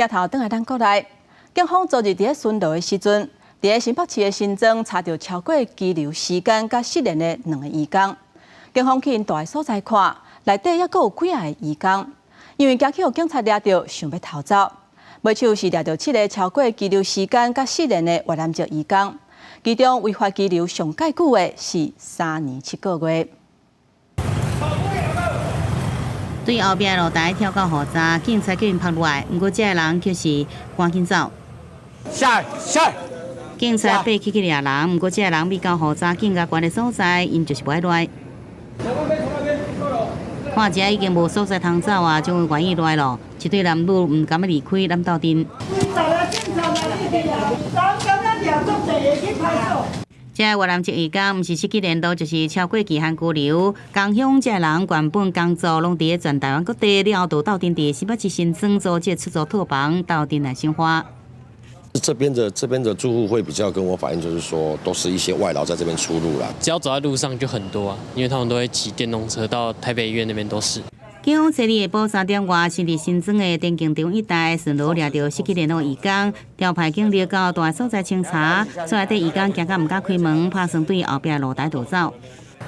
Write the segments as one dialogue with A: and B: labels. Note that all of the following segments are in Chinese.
A: 镜头转来咱国内，警方昨日伫咧巡逻的时阵，伫咧新北市的新庄查到超过拘留时间甲失联的2个移工。警方去因住的所在看，内底还阁有几个移工，因为惊去互警察抓到，想要逃走。尾手是抓到7个超过拘留时间甲失联的越南籍移工，其中违法拘留上介久的是3年7个月。
B: 对后壁露台跳到雨闸，警察叫因拍落来，不过这个人却是赶紧走。
C: 下来！
B: 警察爬起去抓人，不过这个人未到雨闸警察关的所在，因就是不爱落来。看一下已经无所在通走啊，就愿意落来咯。一对男女唔敢要离开南道镇。这越南籍移工毋是失去联络，就是超过期限拘留。工乡这人原本工作拢伫咧全台湾各地，了后就到镇伫新北市新庄租借出租套房，到镇来生活。
D: 这边的住户会比较跟我反映，就是说都是一些外劳在这边出入啦。
E: 只要走在路上就很多啊，因为他们都会骑电动车到台北医院那边都是。
B: 警方昨日下晡3点外，是伫新庄的电竞场一带巡逻抓到失去联络移工，调派警力到大所在清查，所内底移工惊到唔敢开门，拍算对后壁露台逃走。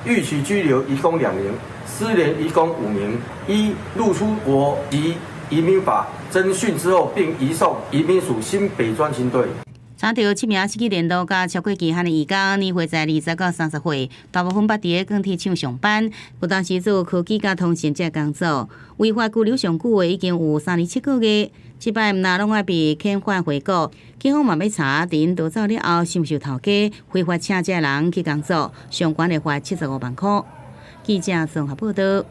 F: 预期拘留移工2名，失联移工5名，依入出国及移民法侦讯之后，并移送移民署新北专勤队。
B: 查到7名失去联络甲超过期限的移工，年岁在20到30岁，大部分捌伫咧钢铁厂上班，有当时做科技甲通信这工作。违法拘留上久的已经有3年7个月，即摆毋但拢爱被遣返回国，警方嘛要查，伫因逃走了后，是毋是有头家非法请这人去工作，上悬会罚75万块。记者综合报道。